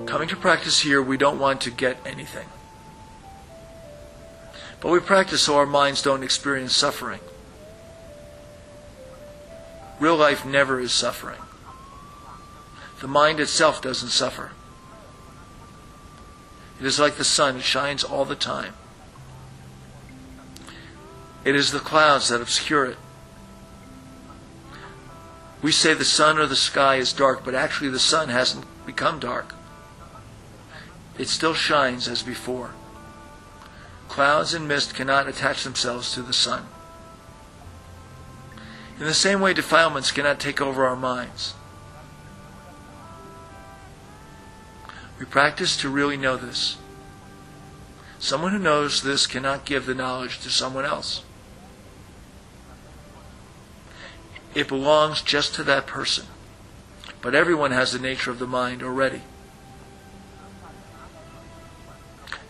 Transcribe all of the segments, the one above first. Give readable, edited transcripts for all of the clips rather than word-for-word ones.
Coming to practice here, we don't want to get anything. But we practice so our minds don't experience suffering. Real life never is suffering. The mind itself doesn't suffer. It is like the sun, it shines all the time. It is the clouds that obscure it. We say the sun or the sky is dark, but actually the sun hasn't become dark. It still shines as before. Clouds and mist cannot attach themselves to the sun. In the same way, defilements cannot take over our minds. We practice to really know this. Someone who knows this cannot give the knowledge to someone else. It belongs just to that person. But everyone has the nature of the mind already.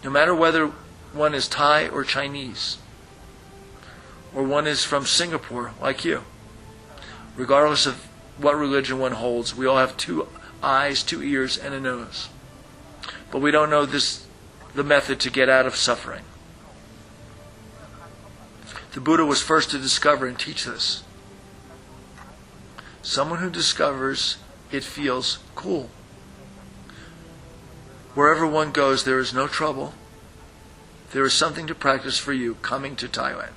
No matter whether one is Thai or Chinese, or one is from Singapore, like you, regardless of what religion one holds, we all have 2 eyes, 2 ears, and a nose. But we don't know the method to get out of suffering. The Buddha was first to discover and teach this. Someone who discovers it feels cool. Wherever one goes, there is no trouble. There is something to practice for you coming to Thailand.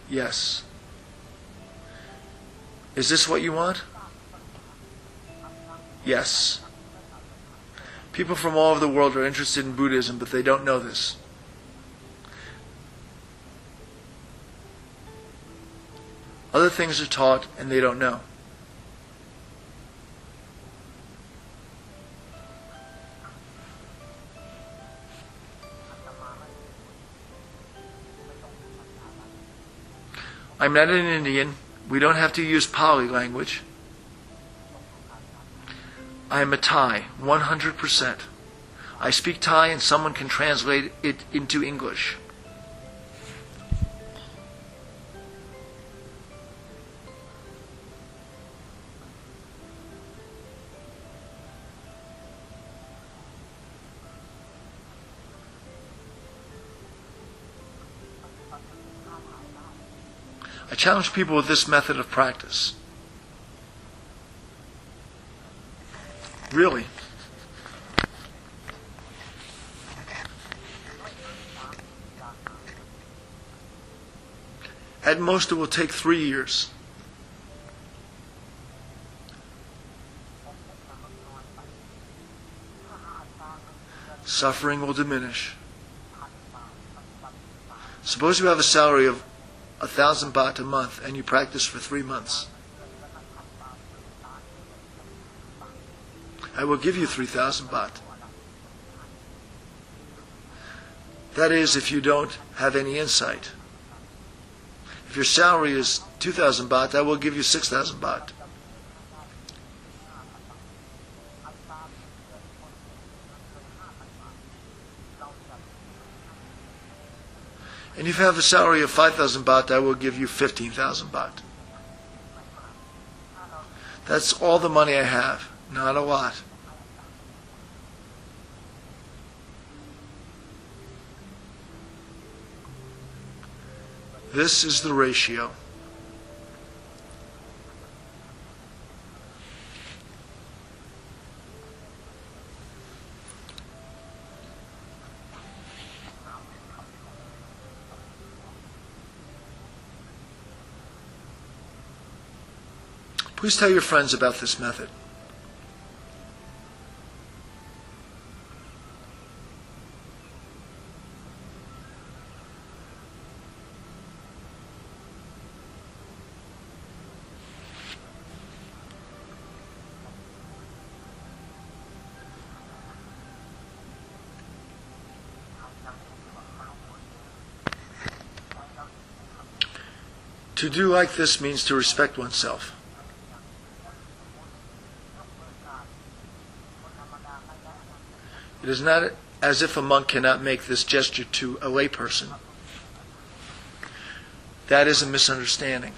Yes. Is this what you want? Yes. People from all over the world are interested in Buddhism, but they don't know this. Other things are taught and they don't know. I'm not an Indian. We don't have to use Pali language. I am a Thai, 100%. I speak Thai and someone can translate it into English. I challenge people with this method of practice. Really. At most it will take 3 years. Suffering will diminish. Suppose you have a salary of 1,000 baht a month and you practice for 3 months. I will give you 3,000 baht. That is, if you don't have any insight. If your salary is 2,000 baht, I will give you 6,000 baht. And if you have a salary of 5,000 baht, I will give you 15,000 baht. That's all the money I have, not a lot. This is the ratio. Please tell your friends about this method. To do like this means to respect oneself. It is not as if a monk cannot make this gesture to a layperson. that is a misunderstanding.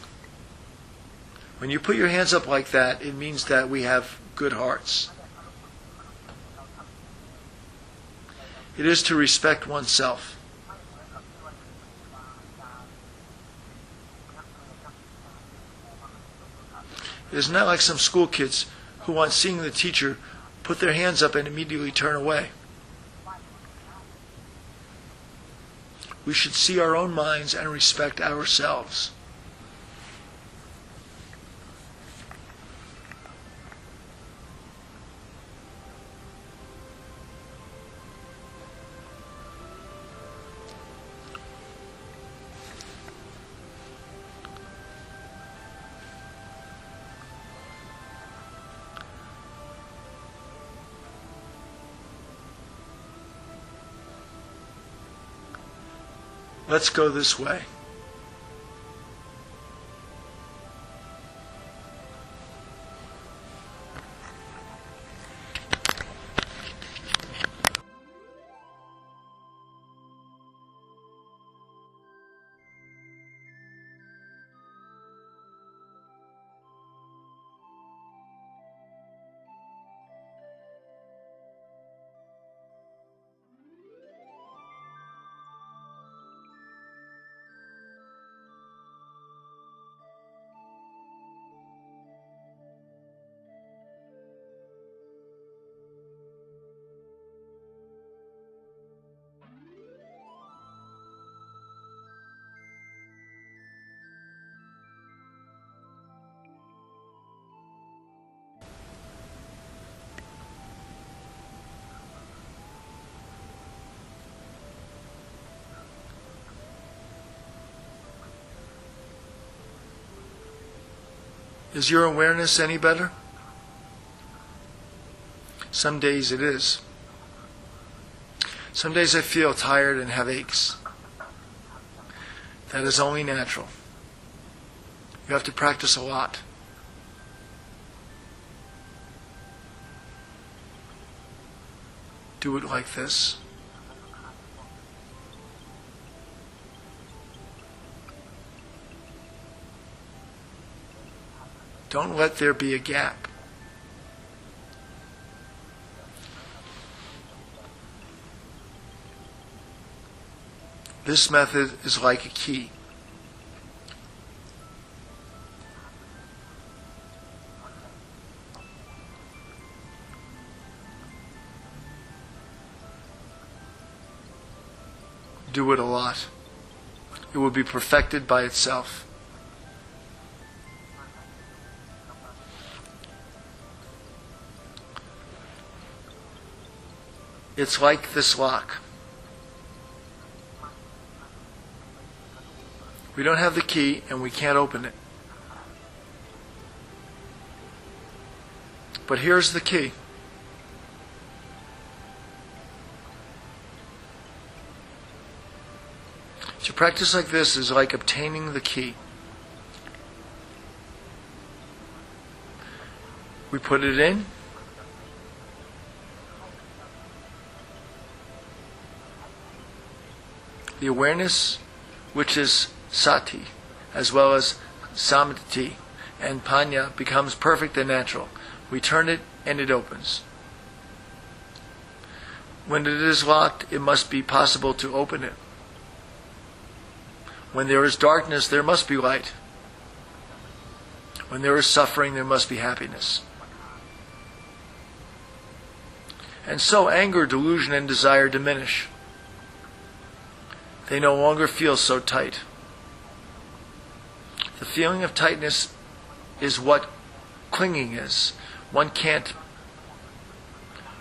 When you put your hands up like that, it means that we have good hearts. It is to respect oneself. It is not like some school kids who, on seeing the teacher, put their hands up and immediately turn away. We should see our own minds and respect ourselves. Let's go this way. Is your awareness any better? Some days it is. Some days I feel tired and have aches. That is only natural. You have to practice a lot. Do it like this. Don't let there be a gap. This method is like a key. Do it a lot. It will be perfected by itself. It's like this lock. We don't have the key and we can't open it. But here's the key. To practice like this is like obtaining the key. We put it in. The awareness, which is sati, as well as samadhi and panya, becomes perfect and natural. We turn it and it opens. When it is locked, it must be possible to open it. When there is darkness, there must be light. When there is suffering, there must be happiness. And so anger, delusion, and desire diminish. They no longer feel so tight. The feeling of tightness is what clinging is. One can't.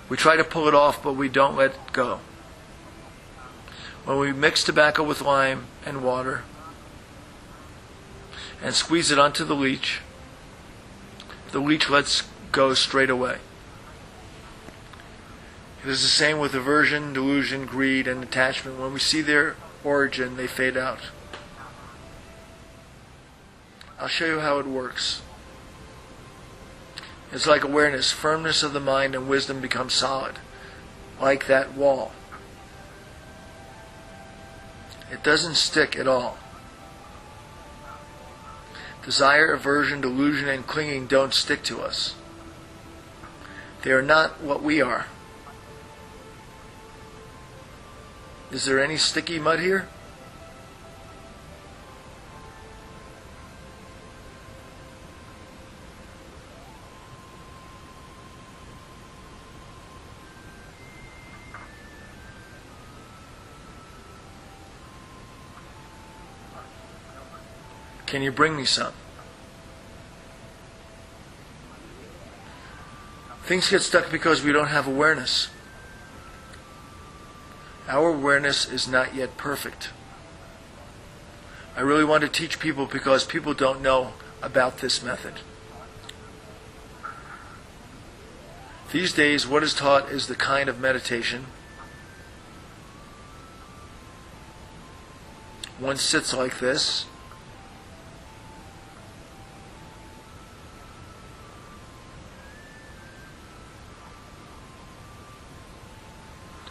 We try to pull it off, but we don't let it go. When we mix tobacco with lime and water and squeeze it onto the leech lets go straight away. It is the same with aversion, delusion, greed, and attachment. When we see their origin, they fade out. I'll show you how it works. It's like awareness. Firmness of the mind and wisdom become solid, like that wall. It doesn't stick at all. Desire, aversion, delusion, and clinging don't stick to us. They are not what we are. Is there any sticky mud here? Can you bring me some? Things get stuck because we don't have awareness. Our awareness is not yet perfect. I really want to teach people because people don't know about this method. These days, what is taught is the kind of meditation. One sits like this.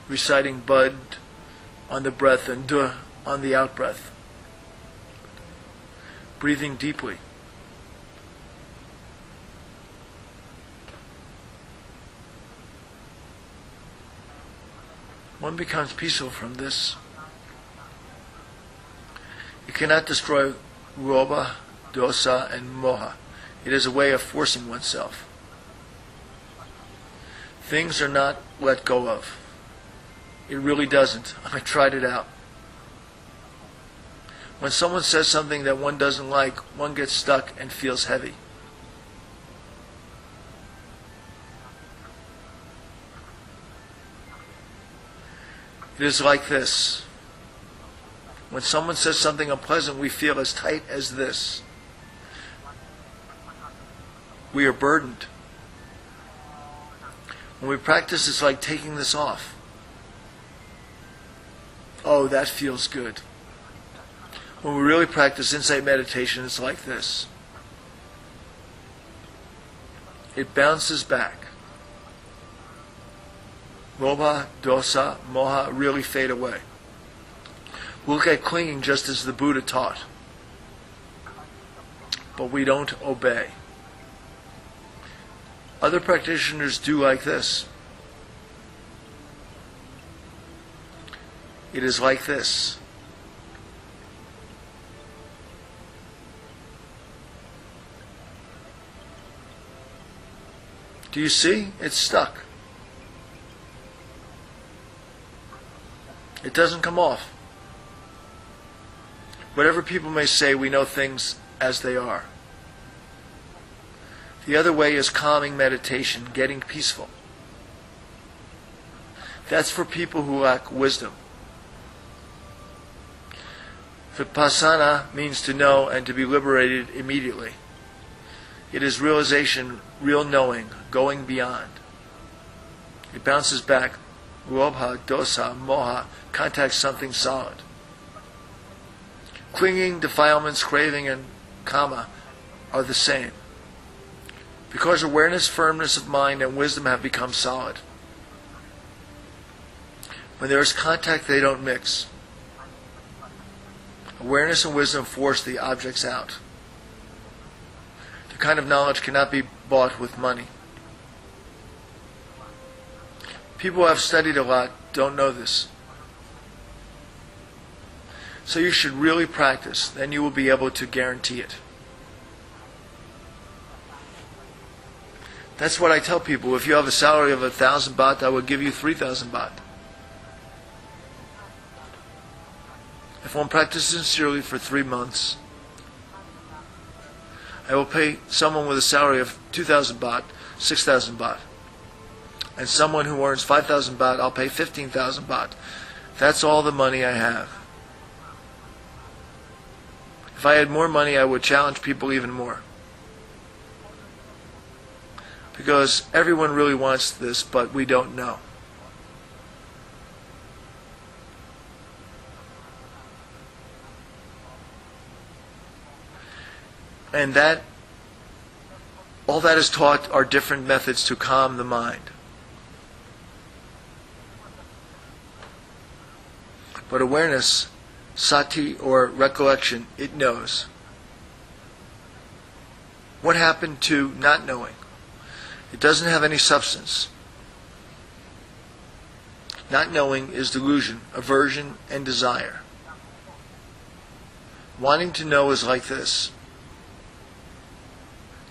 Reciting bud on the breath and duh on the out breath. Breathing deeply. One becomes peaceful from this. You cannot destroy lobha, dosa, and moha. It is a way of forcing oneself. Things are not let go of. It really doesn't. I tried it out. When someone says something that one doesn't like, one gets stuck and feels heavy. It is like this. When someone says something unpleasant, we feel as tight as this. We are burdened. When we practice, it's like taking this off. Oh, that feels good. When we really practice insight meditation, it's like this. It bounces back. Lobha, dosa, moha really fade away. We look at clinging just as the Buddha taught. But we don't obey. Other practitioners do like this. It is like this. Do you see? It's stuck. It doesn't come off. Whatever people may say, we know things as they are. The other way is calming meditation, getting peaceful. That's for people who lack wisdom. Vipassana means to know and to be liberated immediately. It is realization, real knowing, going beyond. It bounces back. Lobha, dosa, moha contacts something solid. Clinging, defilements, craving, and kama are the same. Because awareness, firmness of mind, and wisdom have become solid. When there is contact, they don't mix. Awareness and wisdom force the objects out. The kind of knowledge cannot be bought with money. People who have studied a lot don't know this. So you should really practice, then you will be able to guarantee it. That's what I tell people. If you have a salary of 1,000 baht, I will give you 3,000 baht. If one practices sincerely for 3 months, I will pay someone with a salary of 2,000 baht, 6,000 baht. And someone who earns 5,000 baht, I'll pay 15,000 baht. That's all the money I have. If I had more money, I would challenge people even more. Because everyone really wants this, but we don't know. And all that is taught are different methods to calm the mind. But awareness, sati or recollection, it knows. What happened to not knowing? It doesn't have any substance. Not knowing is delusion, aversion, and desire. Wanting to know is like this.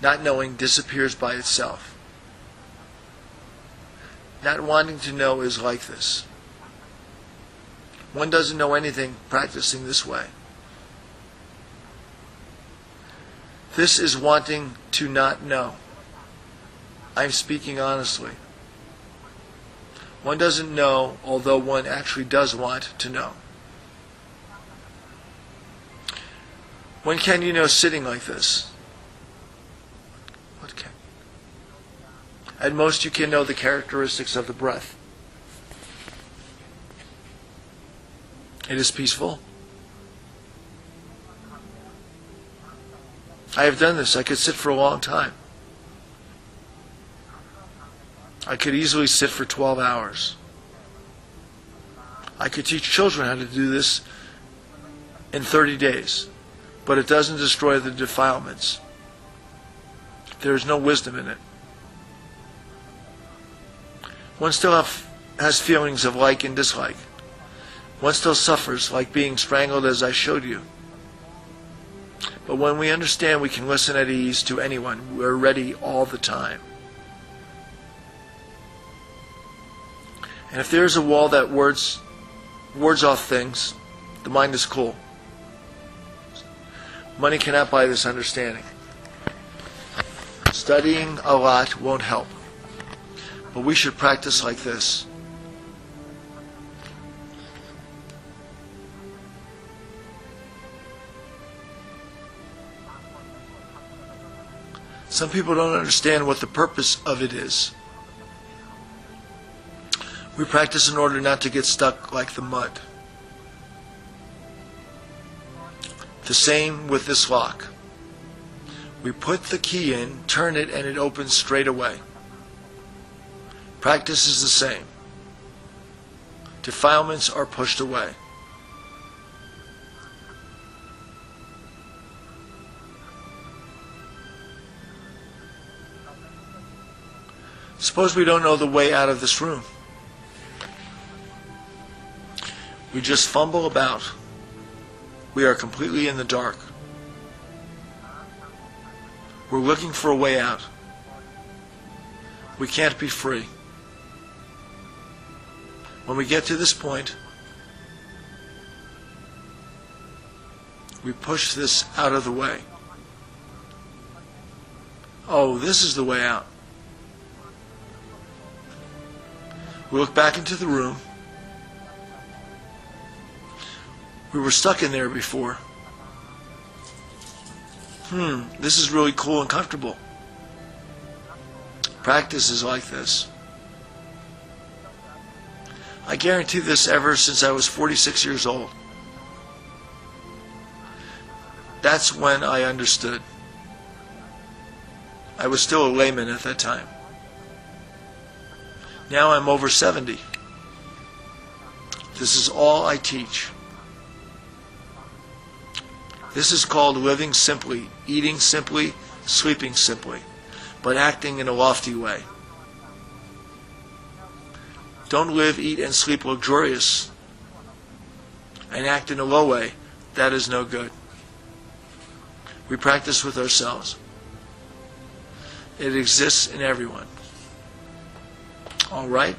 Not knowing disappears by itself. Not wanting to know is like this. One doesn't know anything practicing this way. This is wanting to not know. I'm speaking honestly. One doesn't know, although one actually does want to know. When can you know sitting like this? What can? At most you can know the characteristics of the breath. It is peaceful. I have done this. I could sit for a long time. I could easily sit for 12 hours. I could teach children how to do this in 30 days, but it doesn't destroy the defilements. There is no wisdom in it. One still has feelings of like and dislike. One still suffers, like being strangled as I showed you. But when we understand we can listen at ease to anyone, we're ready all the time. And if there's a wall that wards off things, the mind is cool. Money cannot buy this understanding. Studying a lot won't help. But we should practice like this. Some people don't understand what the purpose of it is. We practice in order not to get stuck like the mud. The same with this lock. We put the key in, turn it, and it opens straight away. Practice is the same. Defilements are pushed away. Suppose we don't know the way out of this room. We just fumble about. We are completely in the dark. We're looking for a way out. We can't be free. When we get to this point, we push this out of the way. Oh, this is the way out. We look back into the room. We were stuck in there before. This is really cool and comfortable. Practice is like this. I guarantee this ever since I was 46 years old. That's when I understood. I was still a layman at that time. Now I'm over 70. This is all I teach. This is called living simply, eating simply, sleeping simply, but acting in a lofty way. Don't live, eat, and sleep luxurious and act in a low way. That is no good. We practice with ourselves. It exists in everyone. All right?